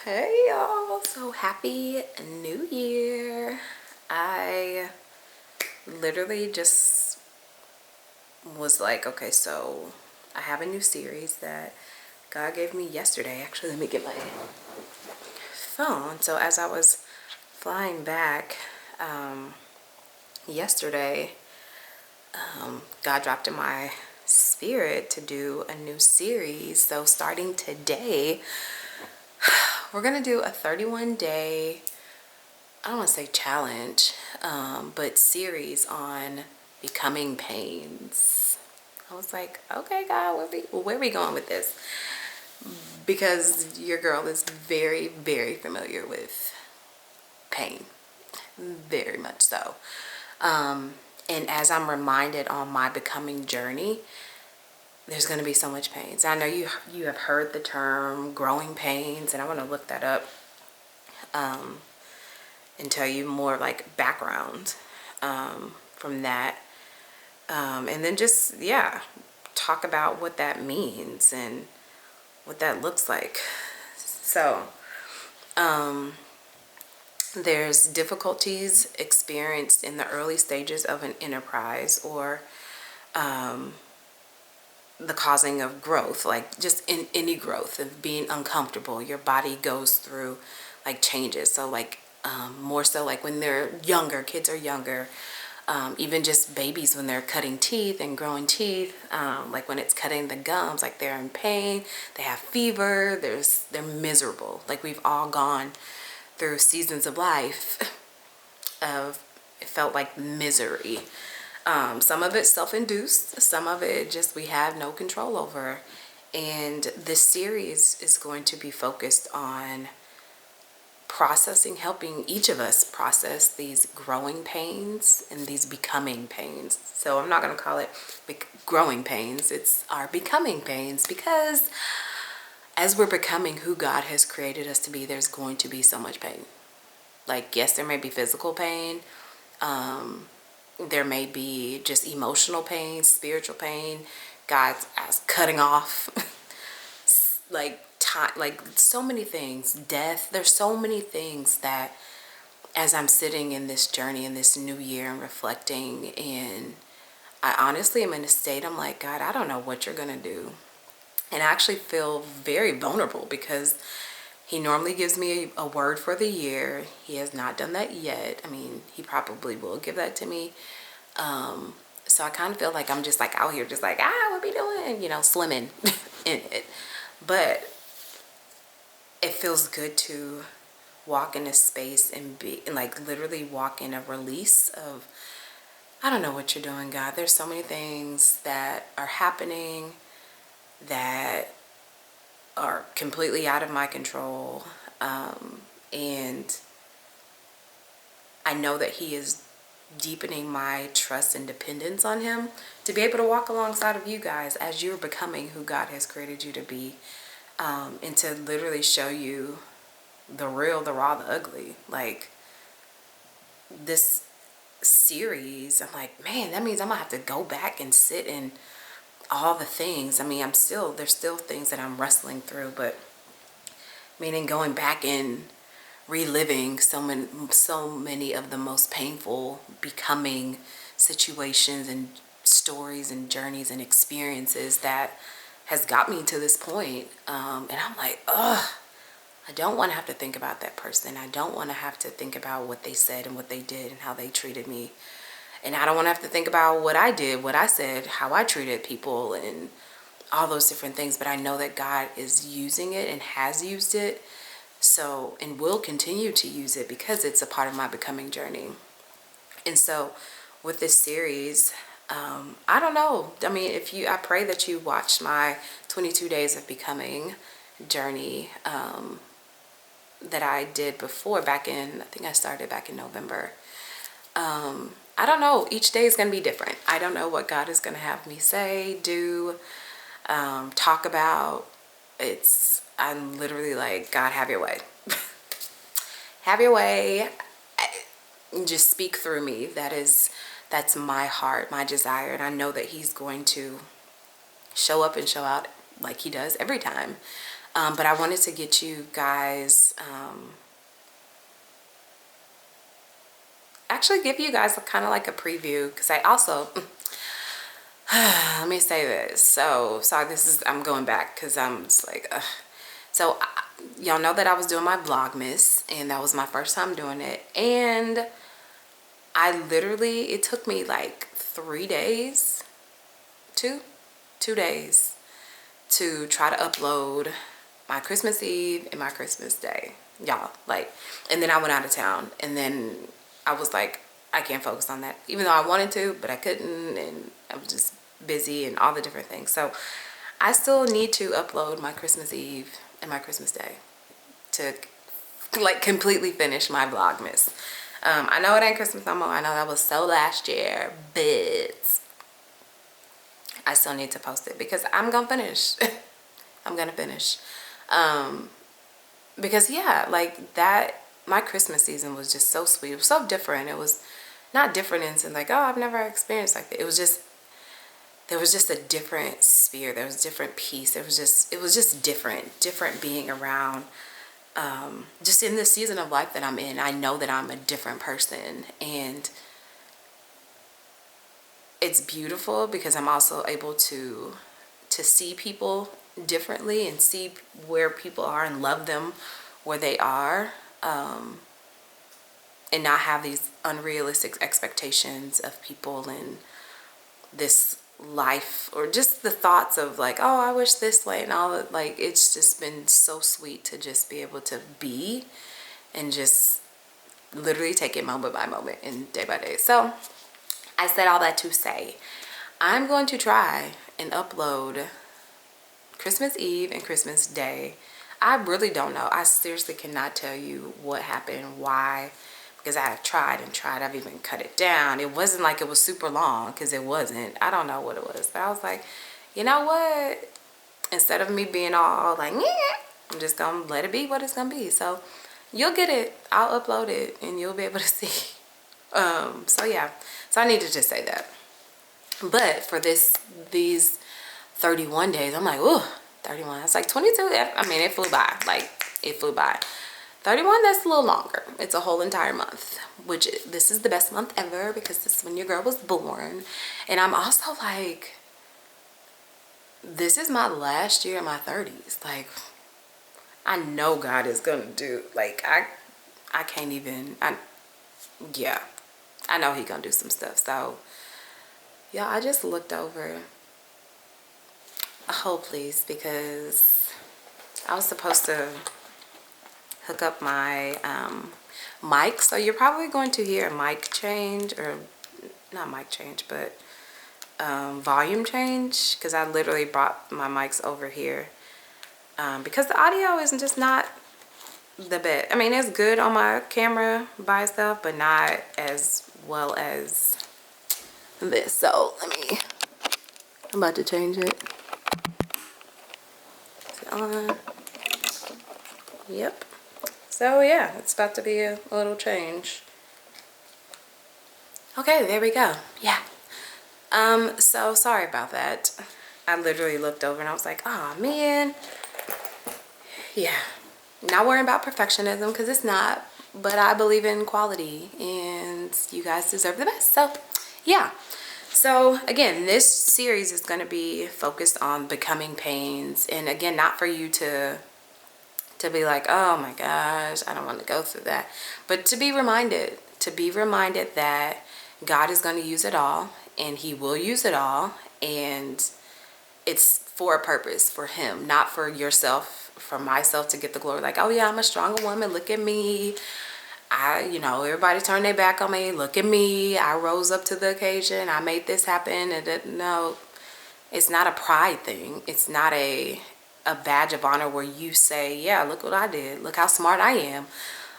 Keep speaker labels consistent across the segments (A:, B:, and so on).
A: Hey y'all, so happy new year. I literally just was like, okay, so I have a new series that God gave me yesterday. Actually, let me get my phone. So as I was flying back yesterday, God dropped in my spirit to do a new series. So starting today, we're gonna do a 31-day, I don't want to say challenge, but series on becoming pains. I was like, okay, God, where are we going with this? Because your girl is very, very familiar with pain, very much so. And as I'm reminded on my becoming journey, there's going to be so much pains. I know you have heard the term growing pains, and I want to look that up and tell you more like background from that. And then just, yeah, talk about what that means and what that looks like. So, there's difficulties experienced in the early stages of an enterprise or the causing of growth, like just in any growth of being uncomfortable. Your body goes through like changes. So like more so like when they're younger, kids are younger, even just babies when they're cutting teeth and growing teeth, like when it's cutting the gums, like they're in pain, they have fever, they're miserable. Like we've all gone through seasons of life of, it felt like misery. Some of it self-induced, some of it just we have no control over. And this series is going to be focused on processing, helping each of us process these growing pains and these becoming pains. So I'm not going to call it growing pains, it's our becoming pains, because as we're becoming who God has created us to be, there's going to be so much pain. Like, yes, there may be physical pain, there may be just emotional pain, spiritual pain, God's cutting off like time, like so many things, death. There's so many things that as I'm sitting in this journey in this new year and reflecting, and I honestly am in a state, I'm like, God, I don't know what you're gonna do. And I actually feel very vulnerable because he normally gives me a word for the year. He has not done that yet. I mean, he probably will give that to me. So I kind of feel like I'm just like out here just like, what we doing? You know, slimming in it. But it feels good to walk in a space and be and like literally walk in a release of, I don't know what you're doing, God. There's so many things that are happening that are completely out of my control. And I know that he is deepening my trust and dependence on him to be able to walk alongside of you guys as you're becoming who God has created you to be, and to literally show you the real, the raw, the ugly. Like this series, I'm like, man, that means I'm gonna have to go back and sit in all the things. I mean, there's still things that I'm wrestling through, but meaning going back and reliving so many of the most painful becoming situations and stories and journeys and experiences that has got me to this point. And I'm like, ugh, I don't want to have to think about that person. I don't want to have to think about what they said and what they did and how they treated me. And I don't want to have to think about what I did, what I said, how I treated people and all those different things. But I know that God is using it and has used it. So, and will continue to use it because it's a part of my becoming journey. And so with this series, I don't know. I mean, I pray that you watched my 22 days of becoming journey, that I did before I think I started back in November. I don't know. Each day is going to be different. I don't know what God is going to have me say, do, talk about. I'm literally like, God, have your way. Have your way. Just speak through me. That's my heart, my desire. And I know that he's going to show up and show out like he does every time. But I wanted to get you guys, actually give you guys kind of like a preview, because I also, let me say this. So, sorry, I'm going back because I'm just like, ugh. So, y'all know that I was doing my Vlogmas, and that was my first time doing it. And I literally, it took me like 3 days, two days to try to upload my Christmas Eve and my Christmas Day, y'all. Like, and then I went out of town, and then I was like, I can't focus on that, even though I wanted to, but I couldn't, and I was just busy and all the different things. So I still need to upload my Christmas Eve and my Christmas Day to like completely finish my Vlogmas. I know it ain't Christmas no more. I know that was so last year, but I still need to post it because I'm gonna finish. I'm gonna finish. Because yeah, like that, my Christmas season was just so sweet. It was so different. It was not different in like, oh, I've never experienced like that. It was just, there was just a different spirit. There was different peace. It was just different being around, just in this season of life that I'm in. I know that I'm a different person, and it's beautiful because I'm also able to see people differently and see where people are and love them where they are, and not have these unrealistic expectations of people and this life, or just the thoughts of like, oh, I wish this way and all that. Like, it's just been so sweet to just be able to be and just literally take it moment by moment and day by day. So I said all that to say, I'm going to try and upload Christmas Eve and Christmas Day. I really don't know. I seriously cannot tell you what happened, why, because I have tried and tried. I've even cut it down. It wasn't like it was super long, because it wasn't. I don't know what it was, but I was like, you know what? Instead of me being all like, yeah, I'm just gonna let it be what it's gonna be. So you'll get it. I'll upload it and you'll be able to see. So yeah, so I needed to say that. But for these 31 days, I'm like, ooh, 31. That's like 22. I mean, it flew by. Like, it flew by. 31, that's a little longer. It's a whole entire month, which this is the best month ever because this is when your girl was born. And I'm also like, this is my last year in my 30s. Like, I know God is gonna do, like, I can't even, yeah, I know he gonna do some stuff. So yeah, I just looked over, hold please, because I was supposed to hook up my mic, so you're probably going to hear a mic change, or not mic change, but volume change, because I literally brought my mics over here, because the audio isn't just not the best. I mean, it's good on my camera by itself, but not as well as this. So I'm about to change it. On. Yep. So yeah, it's about to be a little change. Okay, there we go. Yeah. So sorry about that. I literally looked over and I was like, oh man. Yeah. Not worrying about perfectionism, because it's not, but I believe in quality and you guys deserve the best. So yeah. So again, this series is going to be focused on becoming pains, and again, not for you to be like, oh my gosh, I don't want to go through that, but to be reminded that God is going to use it all, and he will use it all, and it's for a purpose, for him, not for yourself, for myself to get the glory. Like, oh yeah, I'm a stronger woman, look at me. Everybody turned their back on me. Look at me. I rose up to the occasion. I made this happen. And no, it's not a pride thing. It's not a badge of honor where you say, yeah, look what I did. Look how smart I am.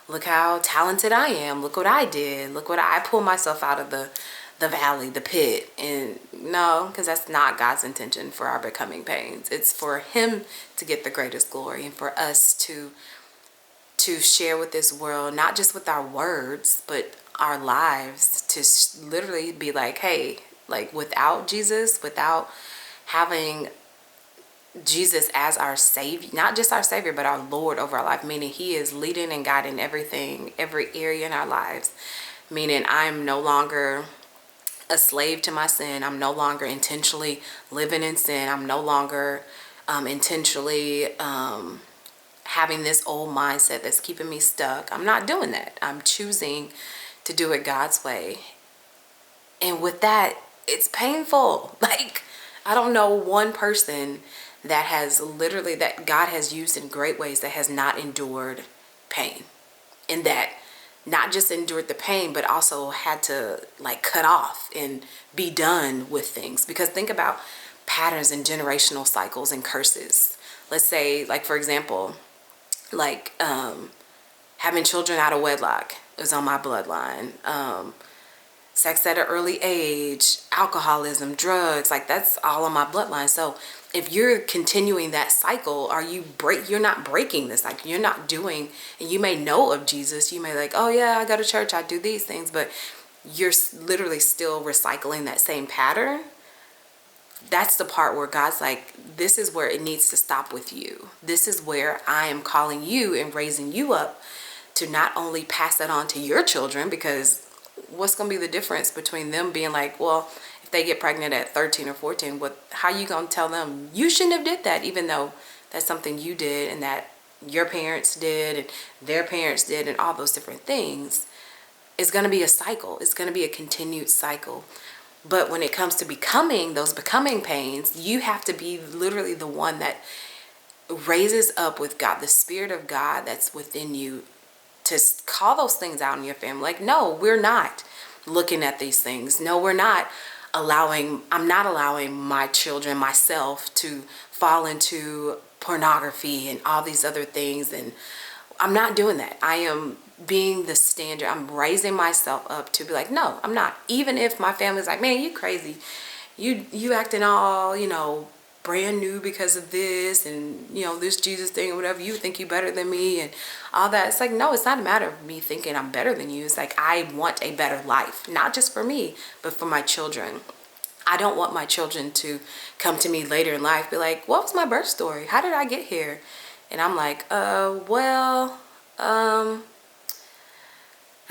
A: Look how talented I am. Look what I did. Look what I pulled myself out of the valley, the pit. And no, because that's not God's intention for our becoming pains. It's for him to get the greatest glory, and for us to share with this world, not just with our words, but our lives, to literally be like, hey, like, without Jesus, without having Jesus as our Savior, not just our Savior, but our Lord over our life, meaning He is leading and guiding everything, every area in our lives, meaning I'm no longer a slave to my sin. I'm no longer intentionally living in sin. I'm no longer intentionally having this old mindset that's keeping me stuck. I'm not doing that. I'm choosing to do it God's way. And with that, it's painful. Like, I don't know one person that has literally, that God has used in great ways, that has not endured pain. And that not just endured the pain, but also had to like cut off and be done with things. Because think about patterns and generational cycles and curses. Let's say, like, for example, like having children out of wedlock is on my bloodline. Sex at an early age, alcoholism, drugs, like that's all on my bloodline. So if you're continuing that cycle, you're not breaking this. Like, you're not doing, and you may know of Jesus, you may like, oh yeah, I go to church, I do these things, but you're literally still recycling that same pattern. That's the part where God's like, this is where it needs to stop with you. This is where I am calling you and raising you up to not only pass that on to your children, because what's going to be the difference between them being like, well, if they get pregnant at 13 or 14, how you going to tell them you shouldn't have did that, even though that's something you did and that your parents did and their parents did and all those different things. It's going to be a cycle. It's going to be a continued cycle. But when it comes to those becoming pains, you have to be literally the one that raises up with God, the Spirit of God that's within you, to call those things out in your family. Like, no, we're not looking at these things. No, I'm not allowing my children, myself, to fall into pornography and all these other things. And I'm not doing that. I am being the standard. I'm raising myself up to be like, no, I'm not. Even if my family's like, man, you crazy. You acting all, brand new because of this and, this Jesus thing or whatever. You think you better than me and all that. It's like, no, it's not a matter of me thinking I'm better than you. It's like, I want a better life, not just for me, but for my children. I don't want my children to come to me later in life, be like, what was my birth story? How did I get here? And I'm like, I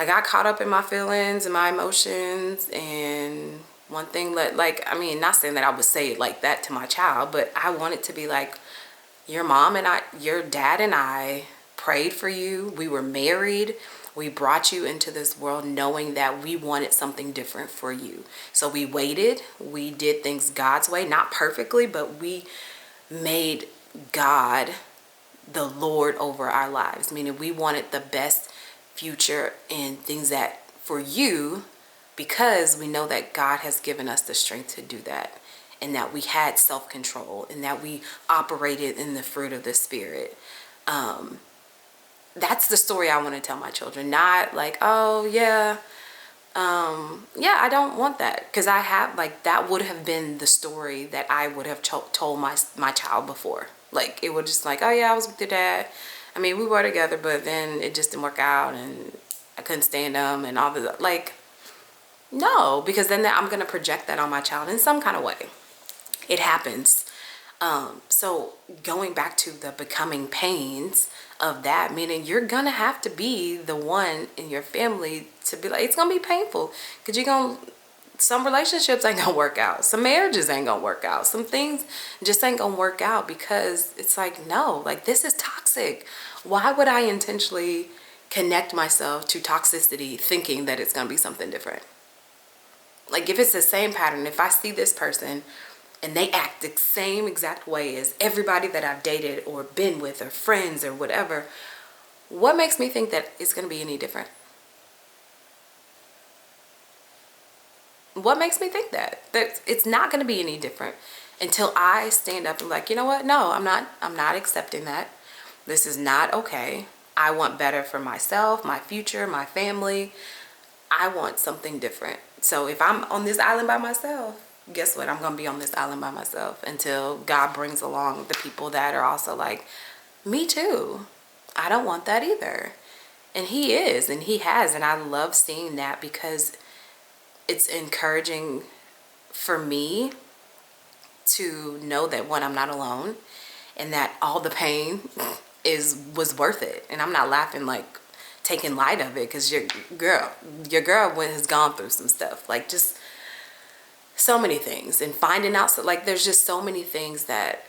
A: got caught up in my feelings and my emotions, and one thing not saying that I would say it like that to my child, but I want it to be like, your dad and I prayed for you. We were married. We brought you into this world knowing that we wanted something different for you. So we waited. We did things God's way, not perfectly, but we made God the Lord over our lives, meaning we wanted the best future and things that for you, because we know that God has given us the strength to do that, and that we had self-control, and that we operated in the fruit of the Spirit. That's the story I want to tell my children, not like, oh yeah, I don't want that, because I have, that would have been the story that I would have told my child before. Like, it would just like, oh yeah, I was with your dad. I mean, we were together, but then it just didn't work out, and I couldn't stand him, and all the no, because then I'm going to project that on my child in some kind of way. It happens. So going back to the becoming pains of that, meaning you're going to have to be the one in your family to be like, it's going to be painful, because some relationships ain't gonna work out. Some marriages ain't gonna work out. Some things just ain't gonna work out, because it's like, no, this is toxic. Why would I intentionally connect myself to toxicity thinking that it's gonna be something different? Like, if it's the same pattern, if I see this person and they act the same exact way as everybody that I've dated or been with or friends or whatever, what makes me think that it's gonna be any different? What makes me think that it's not going to be any different until I stand up and be like, you know what? No, I'm not accepting that. This is not okay. I want better for myself, my future, my family. I want something different. So if I'm on this island by myself, guess what? I'm going to be on this island by myself until God brings along the people that are also like, me too. I don't want that either. And He is, and He has. And I love seeing that, because it's encouraging for me to know that, one, I'm not alone, and that all the pain was worth it. And I'm not laughing, like taking light of it, because your girl has gone through some stuff, like just so many things, and finding out, so like there's just so many things that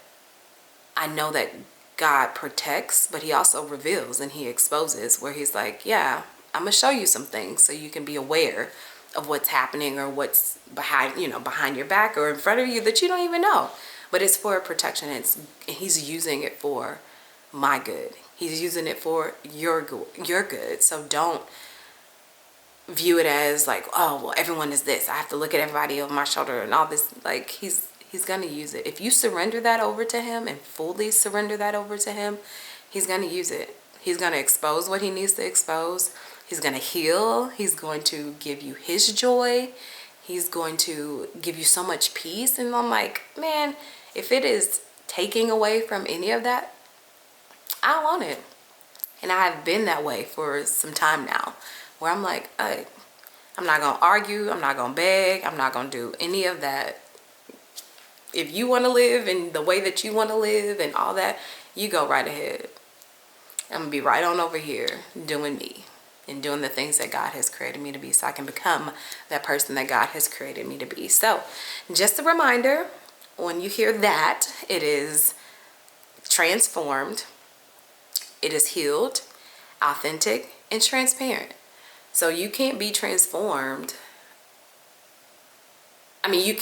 A: I know that God protects, but he also reveals and he exposes, where he's like, yeah, I'm gonna show you some things so you can be aware of what's happening, or what's behind, behind your back or in front of you that you don't even know. But it's for protection. He's using it for my good. He's using it for your good. So don't view it as like, oh, well, everyone is this, I have to look at everybody over my shoulder and all this. Like, he's gonna use it. If you surrender that over to him and fully surrender that over to him, he's gonna use it. He's gonna expose what he needs to expose. He's gonna heal. He's going to give you his joy. He's going to give you so much peace. And I'm like, man, if it is taking away from any of that, I don't want it. And I have been that way for some time now, where I'm like, hey, I'm not gonna argue, I'm not gonna beg, I'm not gonna do any of that. If you want to live in the way that you want to live and all that, you go right ahead. I'm gonna be right on over here doing me and doing the things that God has created me to be, so I can become that person that God has created me to be. So just a reminder, when you hear that, it is transformed, it is healed, authentic, and transparent. So you can't be transformed. I mean,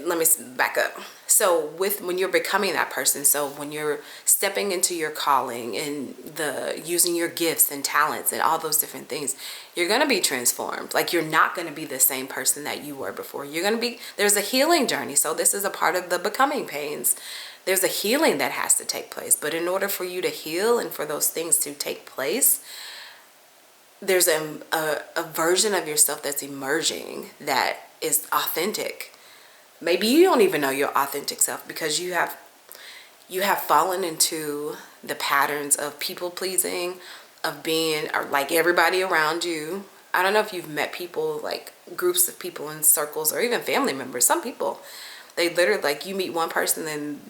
A: let me back up. So when you're becoming that person, so when you're stepping into your calling and using your gifts and talents and all those different things, you're going to be transformed. Like, you're not going to be the same person that you were before. There's a healing journey. So this is a part of the becoming pains. There's a healing that has to take place. But in order for you to heal and for those things to take place, there's a version of yourself that's emerging that is authentic. Maybe you don't even know your authentic self, because you have fallen into the patterns of people pleasing, of being like everybody around you. I don't know if you've met people, like groups of people in circles, or even family members. Some people, they literally, like, you meet one person and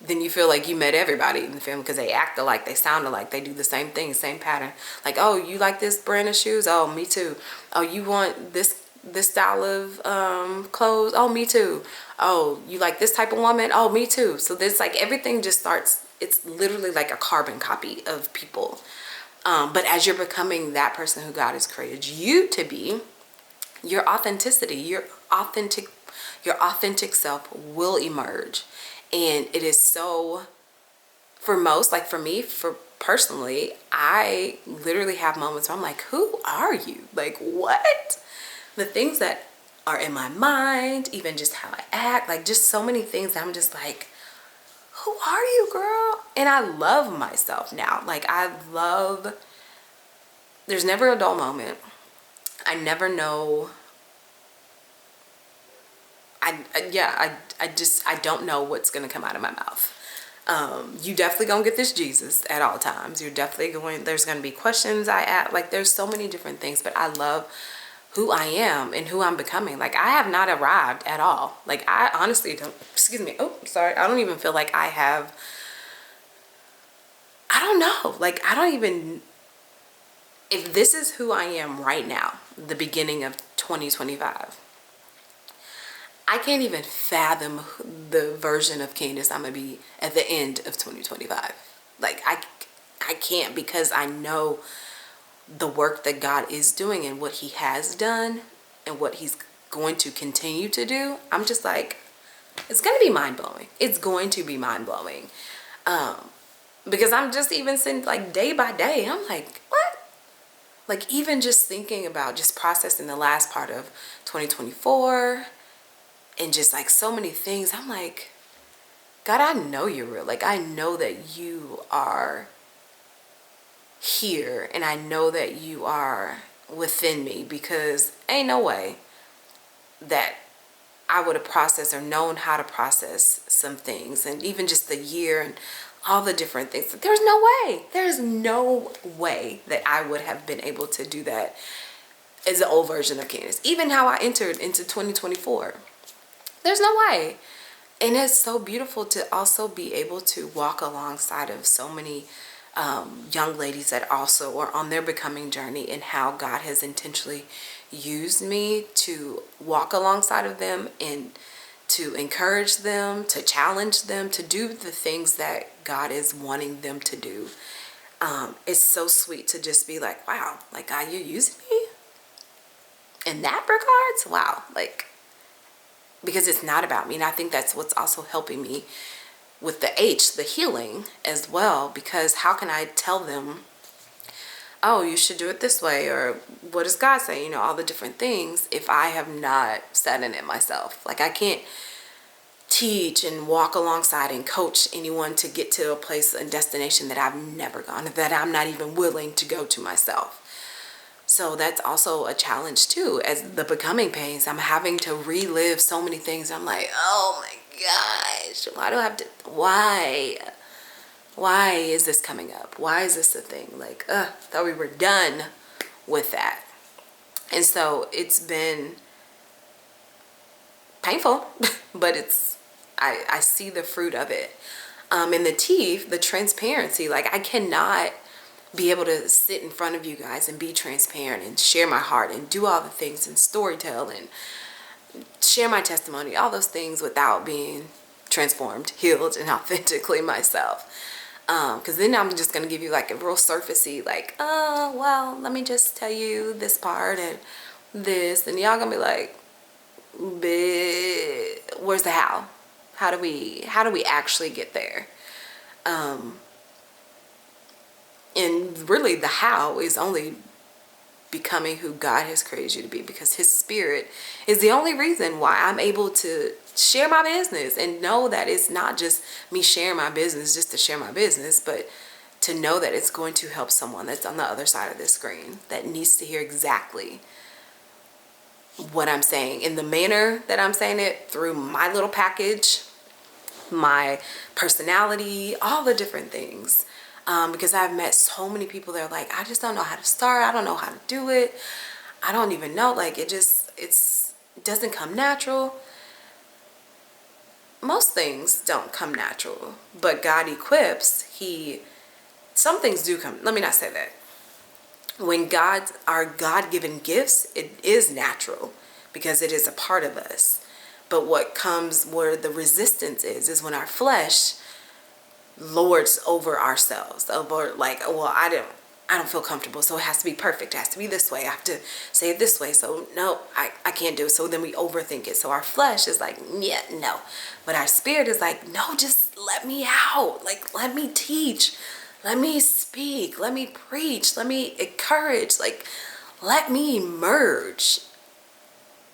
A: then you feel like you met everybody in the family, because they act alike, they sound alike, they do the same thing, same pattern. Like, oh, you like this brand of shoes? Oh, me too. Oh, you want this style of clothes? Oh, me too. Oh, you like this type of woman? Oh, me too. So there's like, everything just starts, it's literally like a carbon copy of people. But as you're becoming that person who God has created you to be, your authenticity, your authentic self will emerge. And it is so, for most, like for me, personally, I literally have moments where I'm like, who are you? Like, what? The things that are in my mind, even just how I act, like just so many things that I'm just like, who are you, girl? And I love myself now. Like, there's never a dull moment. I never know. I don't know what's going to come out of my mouth. You definitely gonna get this Jesus at all times. You're definitely there's going to be questions I ask. Like, there's so many different things, but I love who I am and who I'm becoming. Like, I have not arrived at all. Like, I honestly don't, excuse me. Oh, sorry. I don't even feel like I have, I don't know. Like, I don't even, if this is who I am right now, the beginning of 2025, I can't even fathom the version of Candyce I'm going to be at the end of 2025. Like, I can't, because I know the work that God is doing and what he has done and what he's going to continue to do. I'm just like, it's going to be mind-blowing. It's going to be mind-blowing. Because I'm just even sitting like day by day, I'm like, what? Like, even just thinking about just processing the last part of 2024 and just like so many things, I'm like, God, I know you're real. Like, I know that you are here, and I know that you are within me, because ain't no way that I would have processed or known how to process some things, and even just the year and all the different things. There's no way that I would have been able to do that as the old version of Candyce. Even how I entered into 2024, there's no way. And it's so beautiful to also be able to walk alongside of so many young ladies that also are on their becoming journey, and how God has intentionally used me to walk alongside of them and to encourage them, to challenge them, to do the things that God is wanting them to do. It's so sweet to just be like, wow, like, God, you're using me in that regards. Wow. Like, because it's not about me. And I think that's what's also helping me with the the healing as well. Because how can I tell them, oh, you should do it this way, or what does God say? You know, all the different things, if I have not sat in it myself. Like, I can't teach and walk alongside and coach anyone to get to a place and destination that I've never gone, that I'm not even willing to go to myself. So that's also a challenge too, as the becoming pains. I'm having to relive so many things. I'm like, oh my gosh, why do I have to, why is this coming up? Why is this a thing? Like, thought we were done with that. And so it's been painful, but I see the fruit of it. And the teeth, the transparency, like, I cannot be able to sit in front of you guys and be transparent and share my heart and do all the things and storytell and share my testimony, all those things, without being transformed, healed, and authentically myself. Because then I'm just going to give you like a real surfacey, like, oh, well, let me just tell you this part and this. And y'all going to be like, where's the how? How do we actually get there? And really the how is only becoming who God has created you to be, because his spirit is the only reason why I'm able to share my business and know that it's not just me sharing my business just to share my business, but to know that it's going to help someone that's on the other side of the screen that needs to hear exactly what I'm saying in the manner that I'm saying it, through my little package, my personality, all the different things. Because I've met so many people that are like, I just don't know how to start. I don't know how to do it. I don't even know. Like, it doesn't come natural. Most things don't come natural, but God equips. Some things do come. Let me not say that. When our God-given gifts, it is natural because it is a part of us. But what comes, where the resistance is when our flesh lords over ourselves, over like, well, I don't feel comfortable, so it has to be perfect, it has to be this way, I have to say it this way, so no, I can't do it. So then we overthink it. So our flesh is like, yeah, no. But our spirit is like, no, just let me out. Like, let me teach, let me speak, let me preach, let me encourage, like, let me emerge.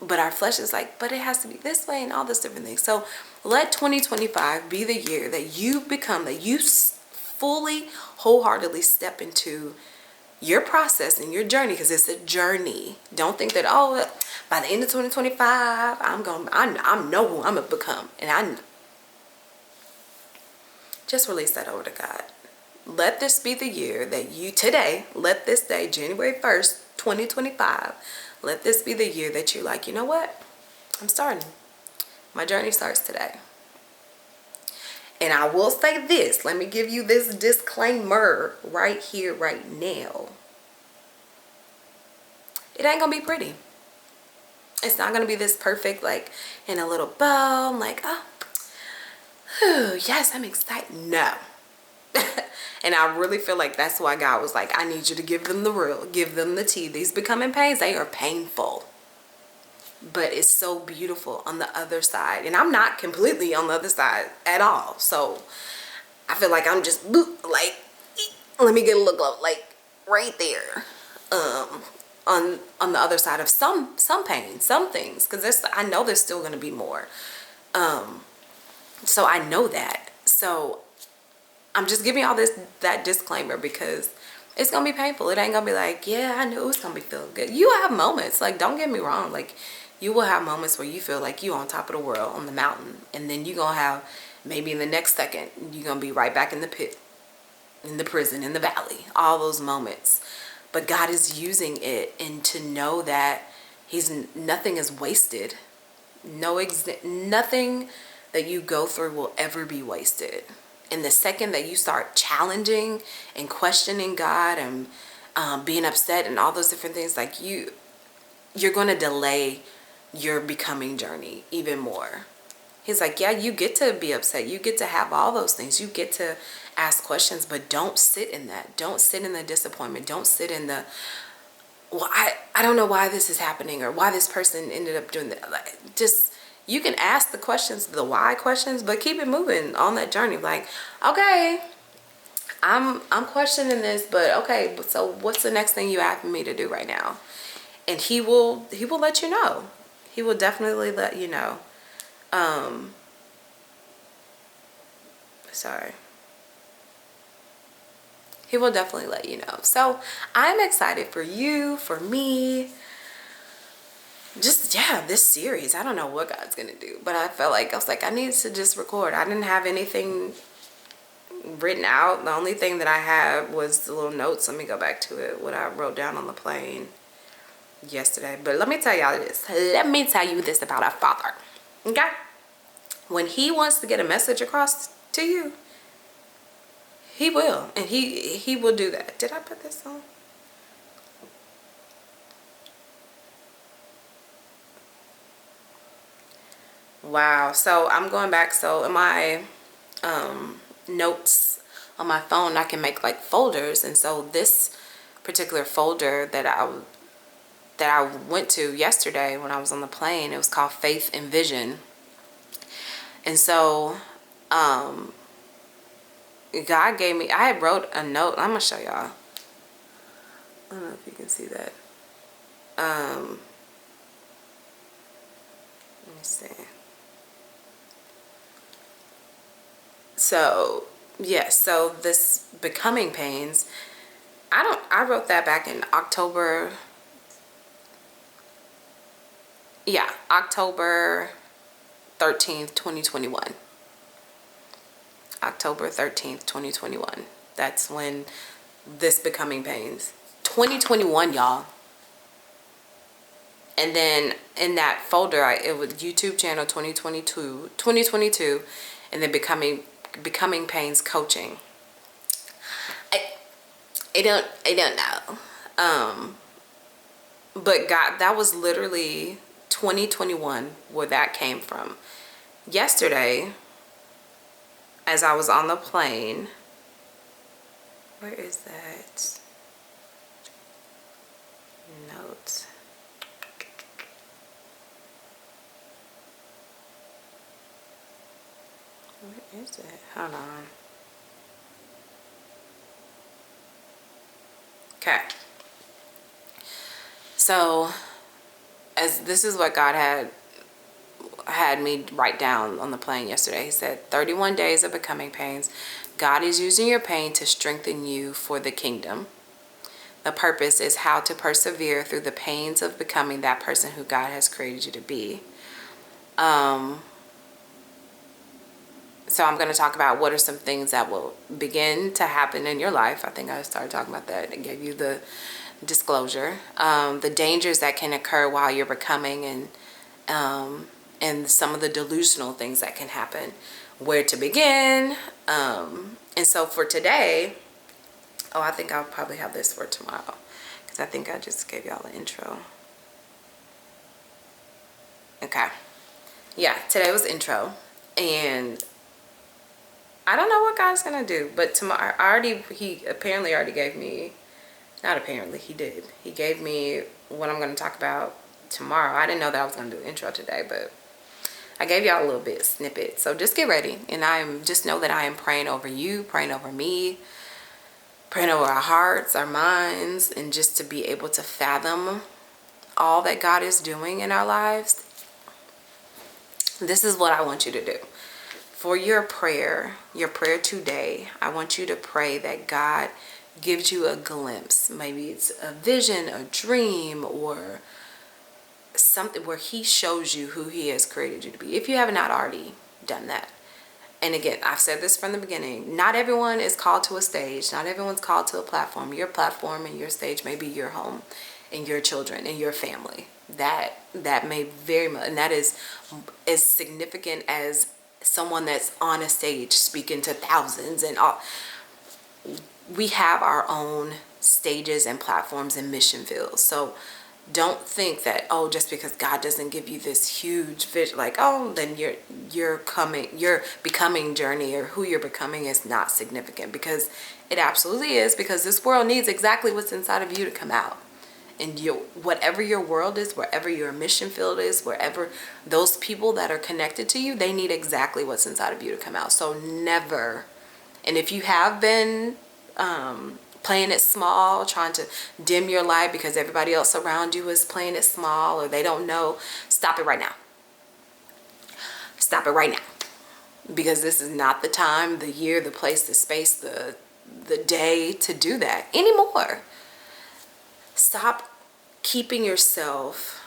A: But our flesh is like, but it has to be this way and all this different things. So let 2025 be the year that you fully, wholeheartedly step into your process and your journey, because it's a journey. Don't think that, oh, by the end of 2025, I know who I'm going to become. And just release that over to God. Let this be the year that let this day, January 1st, 2025, let this be the year that you're like, you know what? I'm starting. My journey starts today. And I will say this. Let me give you this disclaimer right here, right now. It ain't going to be pretty. It's not going to be this perfect, like, in a little bow. I'm like, oh, yes, I'm excited. No. And I really feel like that's why God was like, I need you to give them the real, give them the tea. These becoming pains, they are painful. But it's so beautiful on the other side. And I'm not completely on the other side at all. So I feel like I'm just, like, let me get a look up, like, right there. On the other side of some pain, some things. Because I know there's still going to be more. So I know that. So I'm just giving all that disclaimer because it's going to be painful. It ain't going to be like, yeah, I knew it was going to be feeling good. You have moments. Like, don't get me wrong. Like, you will have moments where you feel like you're on top of the world, on the mountain. And then you're going to have, maybe in the next second, you're going to be right back in the pit, in the prison, in the valley. All those moments. But God is using it, and to know that nothing is wasted. Nothing that you go through will ever be wasted. And the second that you start challenging and questioning God and being upset and all those different things, like you're going to delay your becoming journey even more. He's like, yeah, you get to be upset. You get to have all those things. You get to ask questions, but don't sit in that. Don't sit in the disappointment. Don't sit in the, well, I don't know why this is happening or why this person ended up doing that. Like, just, you can ask the questions, the why questions, but keep it moving on that journey. Like, okay, I'm questioning this, but okay, so what's the next thing you have me to do right now? And he will let you know. He will definitely let you know. Sorry. He will definitely let you know. So I'm excited for you, for me. Just, yeah, this series. I don't know what God's going to do. But I felt like, I was like, I need to just record. I didn't have anything written out. The only thing that I had was the little notes. Let me go back to it. What I wrote down on the plane yesterday. But let me tell y'all this. Let me tell you this about our Father. Okay? When he wants to get a message across to you, he will. And he will do that. Did I put this on? Wow. So I'm going back. So in my notes on my phone, I can make like folders. And so this particular folder that I went to yesterday when I was on the plane, it was called Faith and Vision. And so God gave me, I had wrote a note. I'm gonna show y'all. I don't know if you can see that. Let me see. So yes, so this becoming pains, I wrote that back in October. Yeah, October 13th, 2021. October 13th, 2021. That's when this becoming pains. 2021, y'all. And then in that folder, it was YouTube channel 2022, and then becoming pains coaching. I don't know. But God, that was literally 2021 where that came from. Yesterday, as I was on the plane, where is that note? Where is it? Hold on. Okay. So, as this is what God had me write down on the plane yesterday. He said, 31 days of becoming pains. God is using your pain to strengthen you for the kingdom. The purpose is how to persevere through the pains of becoming that person who God has created you to be. So I'm going to talk about what are some things that will begin to happen in your life. I think I started talking about that and gave you the disclosure. The dangers that can occur while you're becoming, and some of the delusional things that can happen, where to begin. And so for today, I think I'll probably have this for tomorrow, because I think I just gave y'all an intro. Okay. Yeah, today was intro, and I don't know what God's gonna do, but tomorrow, he apparently already gave me, not apparently, he did. He gave me what I'm gonna talk about tomorrow. I didn't know that I was gonna do an intro today, but I gave y'all a little bit snippet. So just get ready, and just know that I am praying over you, praying over me, praying over our hearts, our minds, and just to be able to fathom all that God is doing in our lives. This is what I want you to do. For your prayer today, I want you to pray that God gives you a glimpse. Maybe it's a vision, a dream, or something where he shows you who he has created you to be, if you have not already done that. And again, I've said this from the beginning, not everyone is called to a stage. Not everyone's called to a platform. Your platform and your stage may be your home and your children and your family. That may very much, and that is as significant as someone that's on a stage speaking to thousands and all. We have our own stages and platforms and mission fields. So don't think that, oh, just because God doesn't give you this huge vision, like, oh, then your becoming journey or who you're becoming is not significant, because it absolutely is, because this world needs exactly what's inside of you to come out. And whatever your world is, wherever your mission field is, wherever those people that are connected to you, they need exactly what's inside of you to come out. So never, and if you have been playing it small, trying to dim your light because everybody else around you is playing it small or they don't know, stop it right now. Stop it right now. Because this is not the time, the year, the place, the space, the day to do that anymore. Stop keeping yourself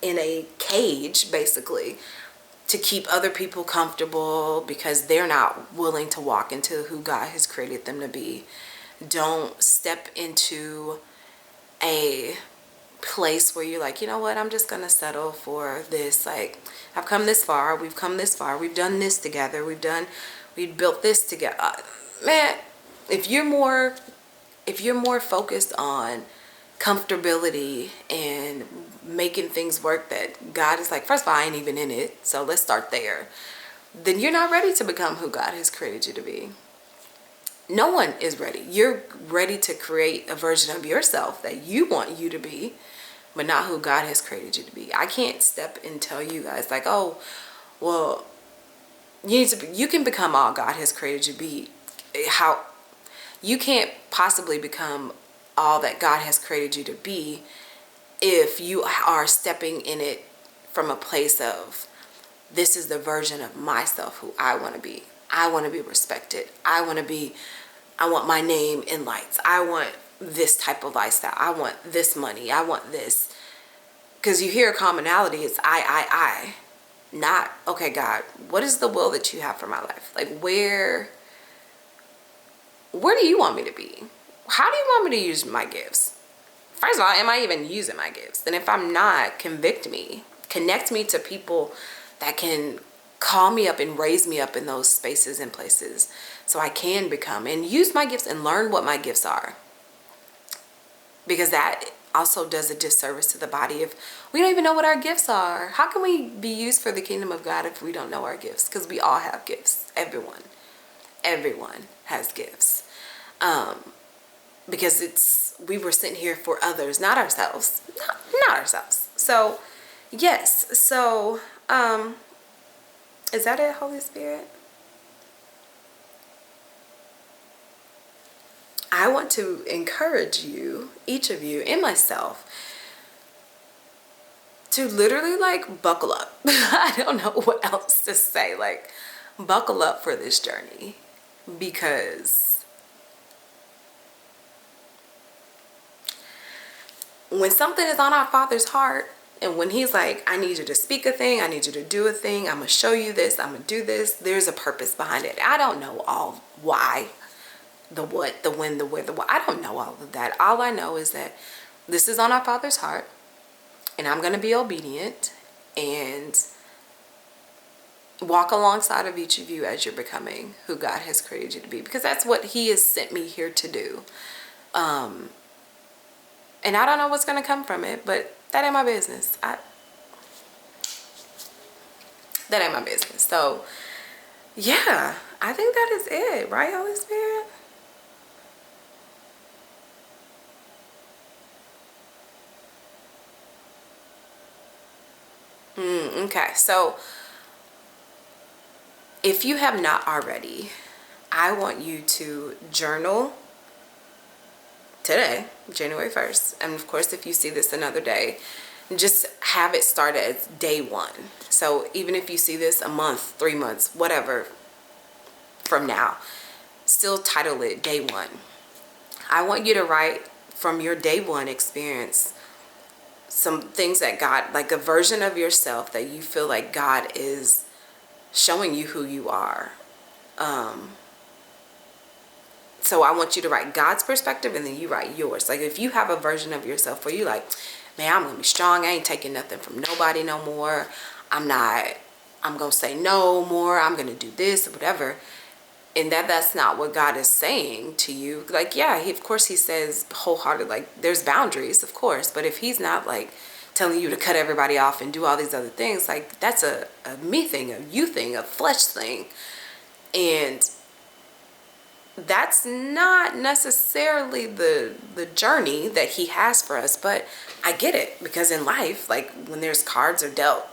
A: in a cage, basically, to keep other people comfortable because they're not willing to walk into who God has created them to be. Don't step into a place where you're like, you know what, I'm just gonna settle for this. Like, I've come this far, we've come this far, we've done this together, we've built this together. Man, if you're more focused on comfortability and making things work, that God is like, first of all, I ain't even in it, so let's start there, then you're not ready to become who God has created you to be. No one is ready. You're ready to create a version of yourself that you want you to be, but not who God has created you to be. I can't step and tell you guys like, oh, well, you can become all God has created you to be. How you can't possibly become all that God has created you to be if you are stepping in it from a place of, this is the version of myself who I want to be. I want to be respected. I want my name in lights. I want this type of lifestyle. I want this money. I want this. Because you hear a commonality, it's I. Not, okay, God, what is the will that you have for my life? Like, where do you want me to be? How do you want me to use my gifts? First of all, am I even using my gifts? And if I'm not, convict me. Connect me to people that can call me up and raise me up in those spaces and places so I can become and use my gifts and learn what my gifts are. Because that also does a disservice to the body if we don't even know what our gifts are. How can we be used for the kingdom of God if we don't know our gifts? Because we all have gifts. Everyone has gifts. Because we were sent here for others, not ourselves. Not ourselves. So, yes. So, is that it, Holy Spirit? I want to encourage you, each of you, and myself, to literally like buckle up. I don't know what else to say. Like, buckle up for this journey, because when something is on our Father's heart, and when he's like, I need you to speak a thing, I need you to do a thing, I'm going to show you this, I'm going to do this, there's a purpose behind it. I don't know all why, the what, the when, the where, the what. I don't know all of that. All I know is that this is on our Father's heart, and I'm going to be obedient and walk alongside of each of you as you're becoming who God has created you to be, because that's what he has sent me here to do. And I don't know what's going to come from it, but that ain't my business. That ain't my business. So, yeah, I think that is it. Right, Holy Spirit? Okay, so if you have not already, I want you to journal today, January 1st. And of course, if you see this another day, just have it start as day one. So even if you see this a month, 3 months, whatever from now, still title it day one. I want you to write from your day one experience some things that God, like a version of yourself that you feel like God is showing you who you are. So I want you to write God's perspective, and then you write yours. Like, if you have a version of yourself where you like, man, I'm gonna be strong, I ain't taking nothing from nobody no more, I'm I'm going to say no more. I'm going to do this or whatever. And that's not what God is saying to you. Like, yeah, of course he says wholehearted, like there's boundaries, of course. But if he's not like telling you to cut everybody off and do all these other things, like that's a me thing, a you thing, a flesh thing. And that's not necessarily the journey that he has for us. But I get it, because in life, like when there's cards are dealt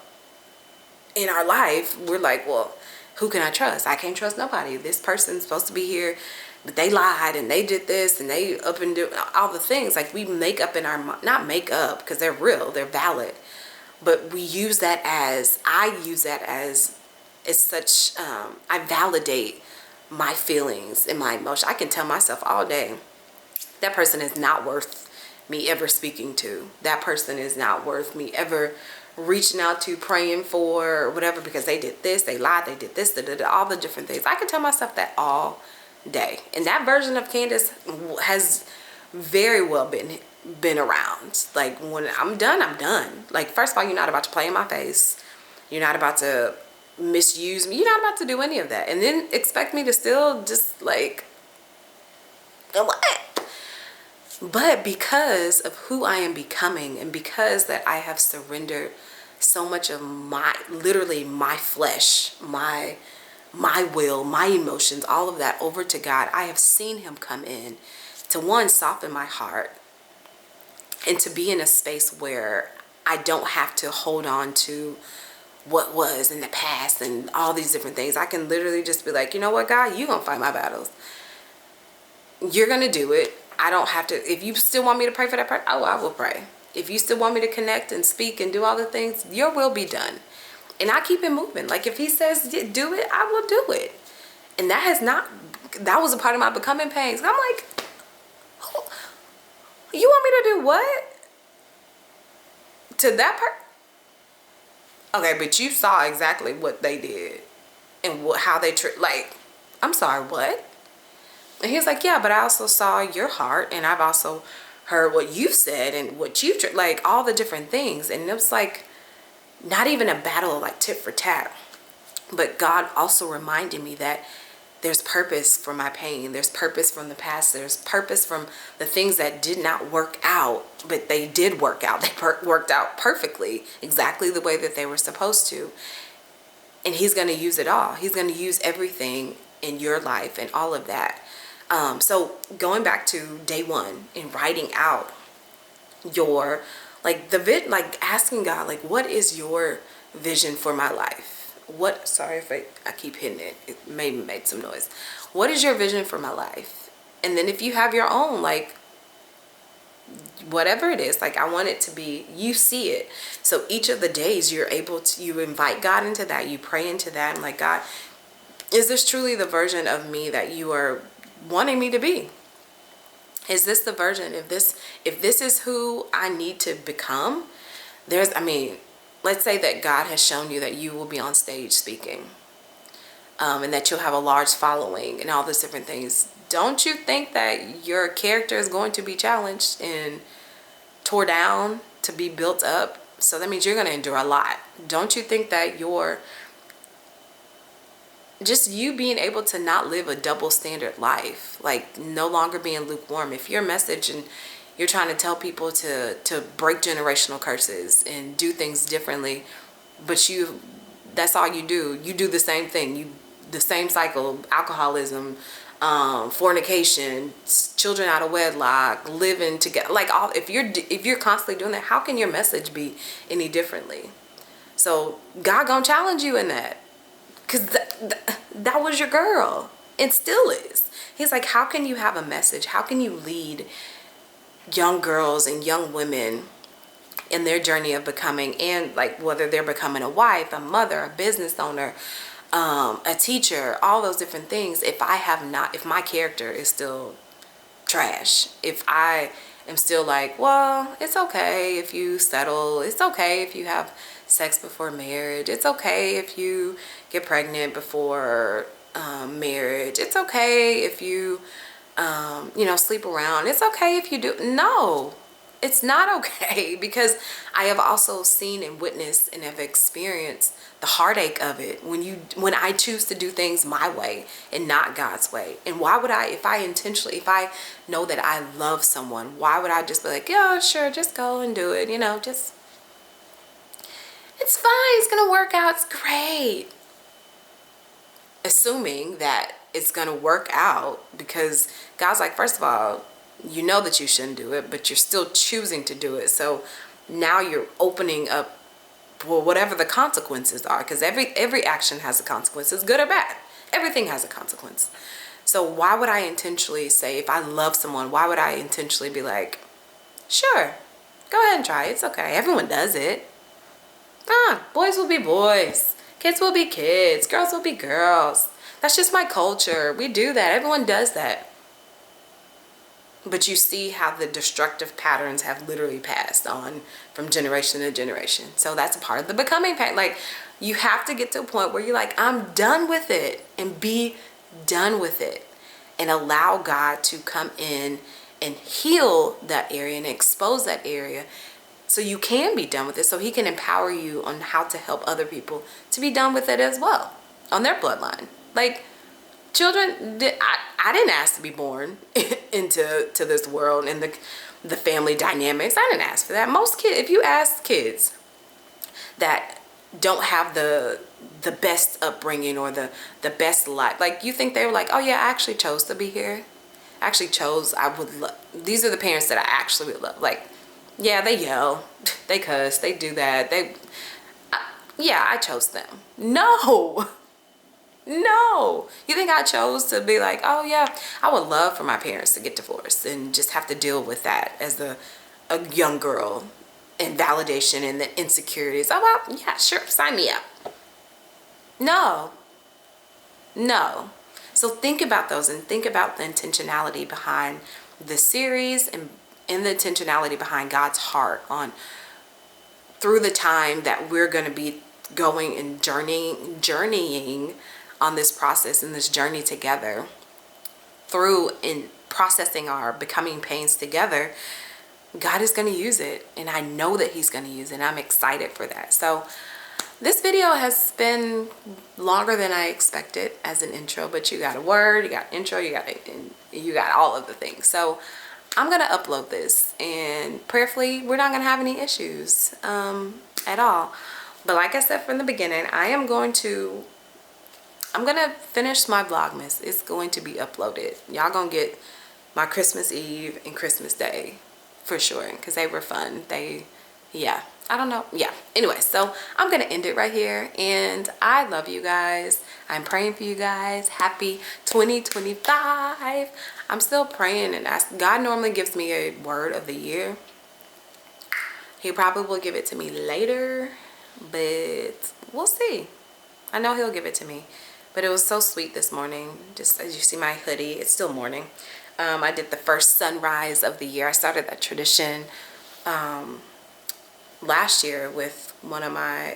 A: in our life, we're like, well, who can I trust? I can't trust nobody. This person's supposed to be here, but they lied and they did this and they up and do all the things. Like we make up in our, not make up because they're real, they're valid, but we use that as, I use that as, it's such, I validate my feelings and my emotions. I can tell myself all day, that person is not worth me ever speaking to. That person is not worth me ever reaching out to, praying for, or whatever, because they did this, they lied, they did this, all the different things. I can tell myself that all day. And that version of Candace has very well been around. Like when I'm done, I'm done. Like, first of all, you're not about to play in my face. You're not about to misuse me. You're not about to do any of that. And then expect me to still just like, what? But because of who I am becoming, and because that I have surrendered so much of my, literally my flesh, my will, my emotions, all of that over to God, I have seen him come in to, one, soften my heart, and to be in a space where I don't have to hold on to what was in the past and all these different things. I can literally just be like, you know what, God, you gonna fight my battles. You're gonna do it. I don't have to. If you still want me to pray for that person, oh, I will pray. If you still want me to connect and speak and do all the things, your will be done. And I keep it moving. Like if he says do it, I will do it. And that has not, that was a part of my becoming pains. I'm like, oh, you want me to do what? To that person? Okay, but you saw exactly what they did and how they like, I'm sorry, what? And he was like, yeah, but I also saw your heart, and I've also heard what you said and what you, like all the different things. And it was like not even a battle like tit for tat, but God also reminded me that there's purpose for my pain. There's purpose from the past. There's purpose from the things that did not work out, but they did work out. They worked out perfectly, exactly the way that they were supposed to. And he's going to use it all. He's going to use everything in your life and all of that. So going back to day one and writing out your, like like asking God, like, what is your vision for my life? What, sorry if I keep hitting it. It maybe made some noise. What is your vision for my life? And then if you have your own, like, whatever it is, like I want it to be, you see it. So each of the days you're able to, you invite God into that, you pray into that. And like, God, is this truly the version of me that you are wanting me to be? Is this the version? If this is who I need to become, I mean, let's say that God has shown you that you will be on stage speaking, and that you'll have a large following and all those different things. Don't you think that your character is going to be challenged and tore down to be built up? So that means you're going to endure a lot. Don't you think that just you being able to not live a double standard life, like no longer being lukewarm? If your message and you're trying to tell people to break generational curses and do things differently, but that's all you do. You do the same thing. The same cycle: alcoholism, fornication, children out of wedlock, living together. Like all, if you're constantly doing that, how can your message be any differently? So God gonna challenge you in that. Because that was your girl, and still is. He's like, how can you have a message? How can you lead young girls and young women in their journey of becoming, and like whether they're becoming a wife, a mother, a business owner, a teacher, all those different things, if my character is still trash, if I am still like, well, it's okay if you settle, it's okay if you have sex before marriage, it's okay if you get pregnant before marriage, it's okay if you sleep around, it's okay if you do. No, It's not okay, because I have also seen and witnessed and have experienced the heartache of it when I choose to do things my way and not God's way. And why would I, if I know that I love someone, why would I just be like, yeah, sure, just go and do it, you know, just, it's fine, it's gonna work out, it's great. Assuming that it's gonna work out, because God's like, first of all, you know that you shouldn't do it, but you're still choosing to do it. So now you're opening up, well, whatever the consequences are, because every action has a consequence, good or bad. Everything has a consequence. So why would I intentionally say, if I love someone, why would I intentionally be like, sure, go ahead and try it, it's okay, everyone does it. Boys will be boys, kids will be kids, girls will be girls. That's just my culture. We do that. Everyone does that. But you see how the destructive patterns have literally passed on from generation to generation. So that's a part of the becoming pattern. Like, you have to get to a point where you're like, I'm done with it, and be done with it, and allow God to come in and heal that area and expose that area, so you can be done with it, so he can empower you on how to help other people to be done with it as well, on their bloodline. Like, children, I didn't ask to be born into this world and the family dynamics. I didn't ask for that. Most kids, if you ask kids that don't have the best upbringing or the best life, like, you think they were like, oh yeah, I actually chose to be here. I actually chose, I would love, these are the parents that I actually would love. Like, yeah, they yell, they cuss, they do that, yeah, I chose them. No. No. You think I chose to be like, oh yeah, I would love for my parents to get divorced and just have to deal with that as a young girl, and validation and the insecurities. Oh well, yeah, sure, sign me up. No. No. So think about those, and think about the intentionality behind the series, and the intentionality behind God's heart on through the time that we're going to be going and journeying on this process and this journey together, through in processing our becoming pains together. God is going to use it, and I know that he's going to use it, and I'm excited for that. So this video has been longer than I expected as an intro, but you got a word, you got intro, you got all of the things. So I'm going to upload this, and prayerfully we're not going to have any issues at all. But like I said from the beginning, I'm going to finish my Vlogmas. It's going to be uploaded. Y'all gonna get my Christmas Eve and Christmas Day for sure, because they were fun. Yeah, I don't know. Yeah, anyway, so I'm gonna end it right here, and I love you guys. I'm praying for you guys. Happy 2025. I'm still praying and asking. God normally gives me a word of the year. He probably will give it to me later, but we'll see. I know he'll give it to me. But it was so sweet this morning. Just as you see my hoodie, it's still morning. I did the first sunrise of the year. I started that tradition last year with one of my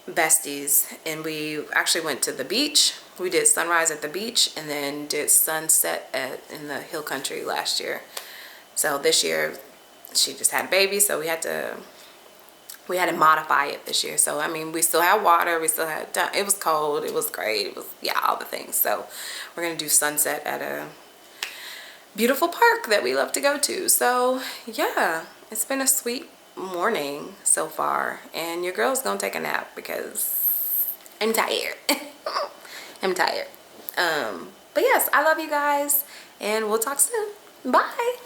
A: besties, and we actually went to the beach. We did sunrise at the beach, and then did sunset in the hill country last year. So this year she just had a baby, so we had to modify it this year. So I mean, we still had water, we still had, it was cold, it was great, it was, yeah, all the things. So we're gonna do sunset at a beautiful park that we love to go to. So yeah, it's been a sweet morning so far, and your girl's gonna take a nap because I'm tired. I'm tired. But yes, I love you guys, and we'll talk soon. Bye.